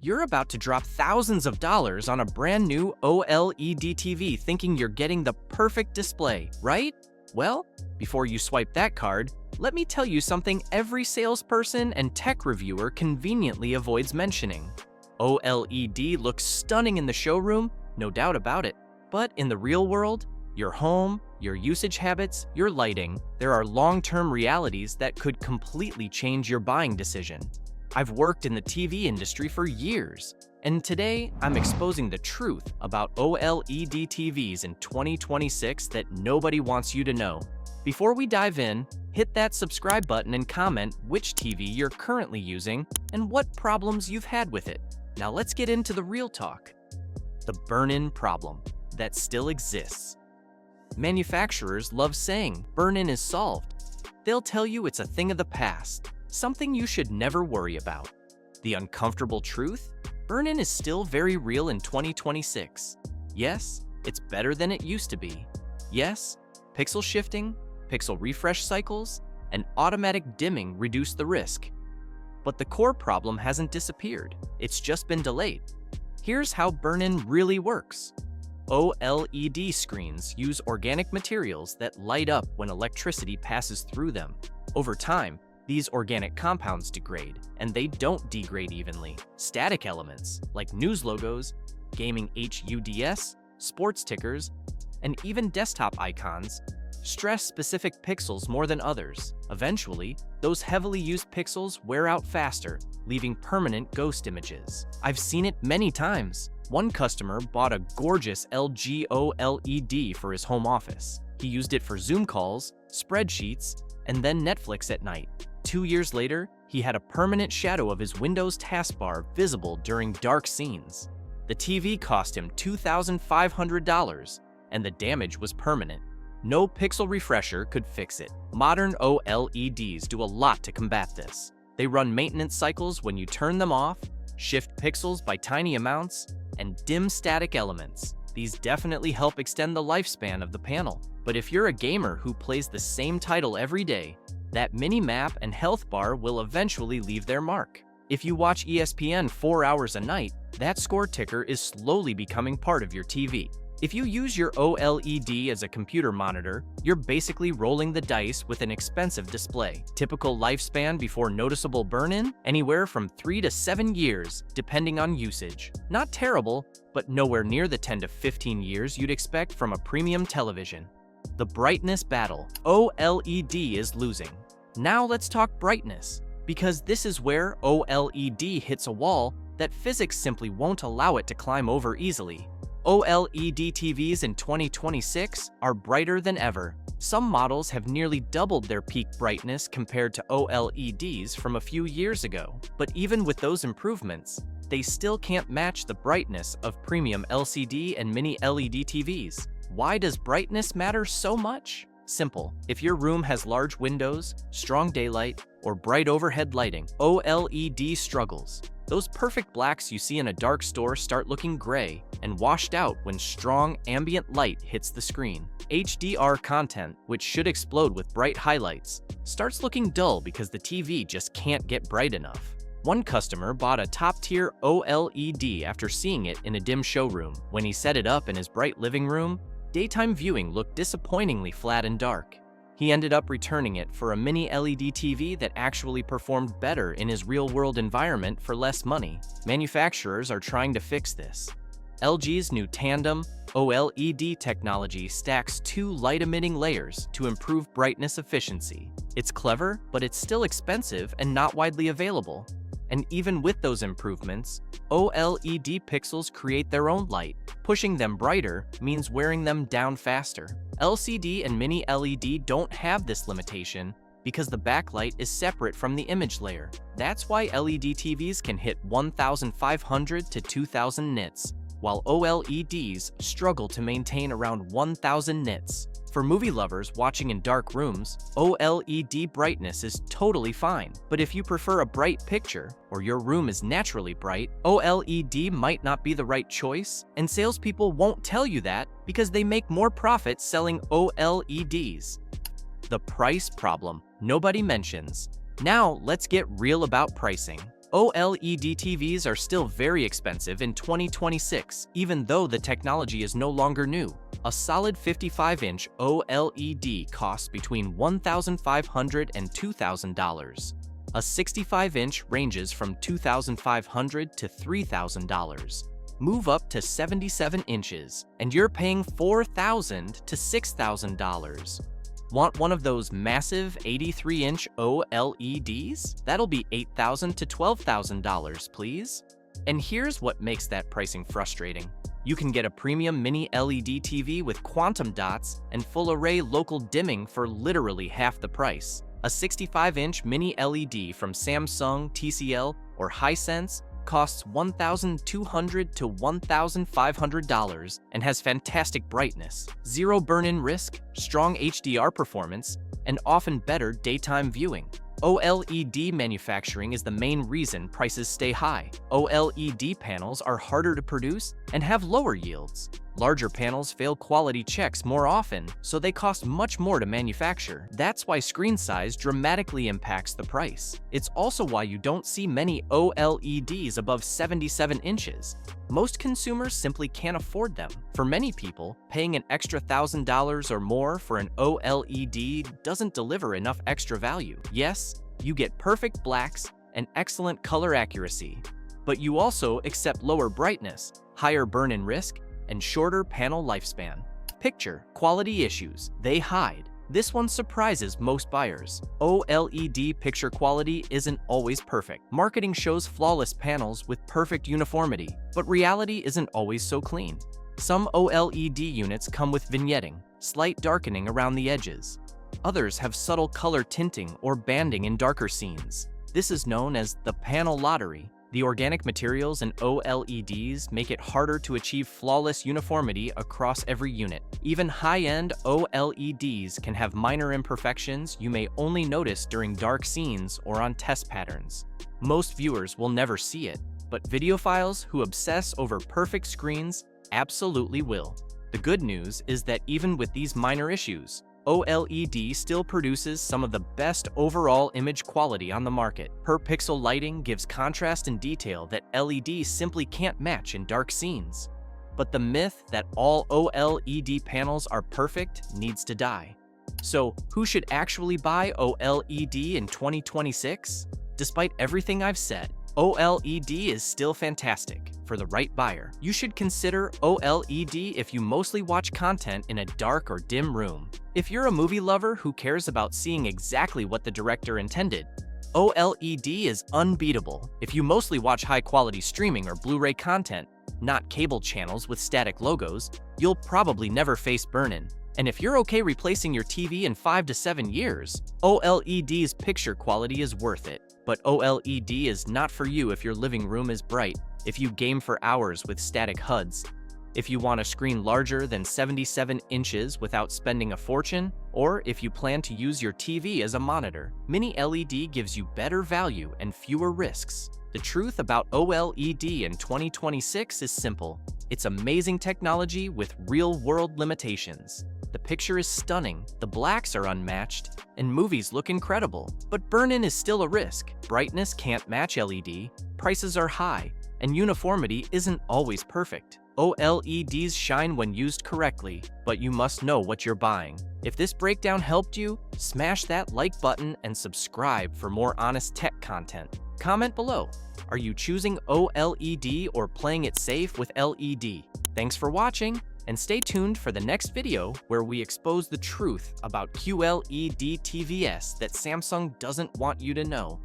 You're about to drop thousands of dollars on a brand new OLED TV thinking you're getting the perfect display, right? Well, before you swipe that card, let me tell you something every salesperson and tech reviewer conveniently avoids mentioning. OLED looks stunning in the showroom, no doubt about it. But in the real world, your home, your usage habits, your lighting, there are long-term realities that could completely change your buying decision. I've worked in the TV industry for years, and today I'm exposing the truth about OLED TVs in 2026 that nobody wants you to know. Before we dive in, hit that subscribe button and comment which TV you're currently using and what problems you've had with it. Now let's get into the real talk. The burn-in problem that still exists. Manufacturers love saying burn-in is solved. They'll tell you it's a thing of the past, something you should never worry about. The uncomfortable truth? Burn-in is still very real in 2026. Yes, it's better than it used to be. Yes, pixel shifting, pixel refresh cycles, and automatic dimming reduce the risk. But the core problem hasn't disappeared, it's just been delayed. Here's how burn-in really works. OLED screens use organic materials that light up when electricity passes through them. Over time, these organic compounds degrade, and they don't degrade evenly. Static elements, like news logos, gaming HUDs, sports tickers, and even desktop icons, stress specific pixels more than others. Eventually, those heavily used pixels wear out faster, leaving permanent ghost images. I've seen it many times. One customer bought a gorgeous LG OLED for his home office. He used it for Zoom calls, spreadsheets, and then Netflix at night. 2 years later, he had a permanent shadow of his Windows taskbar visible during dark scenes. The TV cost him $2,500, and the damage was permanent. No pixel refresher could fix it. Modern OLEDs do a lot to combat this. They run maintenance cycles when you turn them off, shift pixels by tiny amounts, and dim static elements. These definitely help extend the lifespan of the panel. But if you're a gamer who plays the same title every day, that mini-map and health bar will eventually leave their mark. If you watch ESPN 4 hours a night, that score ticker is slowly becoming part of your TV. If you use your OLED as a computer monitor, you're basically rolling the dice with an expensive display. Typical lifespan before noticeable burn-in? Anywhere from 3 to 7 years, depending on usage. Not terrible, but nowhere near the 10 to 15 years you'd expect from a premium television. The brightness battle. OLED is losing. Now let's talk brightness, because this is where OLED hits a wall that physics simply won't allow it to climb over easily. OLED TVs in 2026 are brighter than ever. Some models have nearly doubled their peak brightness compared to OLEDs from a few years ago. But even with those improvements, they still can't match the brightness of premium LCD and Mini-LED TVs. Why does brightness matter so much? Simple. If your room has large windows, strong daylight, or bright overhead lighting, OLED struggles. Those perfect blacks you see in a dark store start looking gray and washed out when strong ambient light hits the screen. HDR content, which should explode with bright highlights, starts looking dull because the TV just can't get bright enough. One customer bought a top-tier OLED after seeing it in a dim showroom. When he set it up in his bright living room, daytime viewing looked disappointingly flat and dark. He ended up returning it for a Mini-LED TV that actually performed better in his real-world environment for less money. Manufacturers are trying to fix this. LG's new tandem OLED technology stacks 2 light-emitting layers to improve brightness efficiency. It's clever, but it's still expensive and not widely available. And even with those improvements, OLED pixels create their own light. Pushing them brighter means wearing them down faster. LCD and Mini-LED don't have this limitation because the backlight is separate from the image layer. That's why LED TVs can hit 1,500 to 2,000 nits, while OLEDs struggle to maintain around 1,000 nits. For movie lovers watching in dark rooms, OLED brightness is totally fine. But if you prefer a bright picture, or your room is naturally bright, OLED might not be the right choice, and salespeople won't tell you that because they make more profit selling OLEDs. The price problem nobody mentions. Now let's get real about pricing. OLED TVs are still very expensive in 2026, even though the technology is no longer new. A solid 55-inch OLED costs between $1,500 and $2,000. A 65-inch ranges from $2,500 to $3,000. Move up to 77 inches, and you're paying $4,000 to $6,000. Want one of those massive 83-inch OLEDs? That'll be $8,000 to $12,000, please. And here's what makes that pricing frustrating. You can get a premium Mini-LED TV with quantum dots and full-array local dimming for literally half the price. A 65-inch Mini-LED from Samsung, TCL, or Hisense costs $1,200 to $1,500 and has fantastic brightness, zero burn-in risk, strong HDR performance, and often better daytime viewing. OLED manufacturing is the main reason prices stay high. OLED panels are harder to produce and have lower yields. Larger panels fail quality checks more often, so they cost much more to manufacture. That's why screen size dramatically impacts the price. It's also why you don't see many OLEDs above 77 inches. Most consumers simply can't afford them. For many people, paying an extra $1,000 or more for an OLED doesn't deliver enough extra value. Yes, you get perfect blacks and excellent color accuracy, but you also accept lower brightness, higher burn-in risk, and shorter panel lifespan. Picture quality issues they hide. This one surprises most buyers. OLED picture quality isn't always perfect. Marketing shows flawless panels with perfect uniformity, but reality isn't always so clean. Some OLED units come with vignetting, slight darkening around the edges. Others have subtle color tinting or banding in darker scenes. This is known as the panel lottery. The organic materials in OLEDs make it harder to achieve flawless uniformity across every unit. Even high-end OLEDs can have minor imperfections you may only notice during dark scenes or on test patterns. Most viewers will never see it, but videophiles who obsess over perfect screens absolutely will. The good news is that even with these minor issues, OLED still produces some of the best overall image quality on the market. Per pixel lighting gives contrast and detail that LEDs simply can't match in dark scenes. But the myth that all OLED panels are perfect needs to die. So, who should actually buy OLED in 2026? Despite everything I've said, OLED is still fantastic. For the right buyer, you should consider OLED if you mostly watch content in a dark or dim room. If you're a movie lover who cares about seeing exactly what the director intended, OLED is unbeatable. If you mostly watch high-quality streaming or Blu-ray content, not cable channels with static logos, you'll probably never face burn-in. And if you're okay replacing your TV in 5 to 7 years, OLED's picture quality is worth it. But OLED is not for you if your living room is bright, if you game for hours with static HUDs, if you want a screen larger than 77 inches without spending a fortune, or if you plan to use your TV as a monitor. Mini-LED gives you better value and fewer risks. The truth about OLED in 2026 is simple. It's amazing technology with real-world limitations. The picture is stunning, the blacks are unmatched, and movies look incredible. But burn-in is still a risk. Brightness can't match LED, prices are high, and uniformity isn't always perfect. OLEDs shine when used correctly, but you must know what you're buying. If this breakdown helped you, smash that like button and subscribe for more honest tech content. Comment below. Are you choosing OLED or playing it safe with LED? Thanks for watching, and stay tuned for the next video where we expose the truth about QLED TVs that Samsung doesn't want you to know.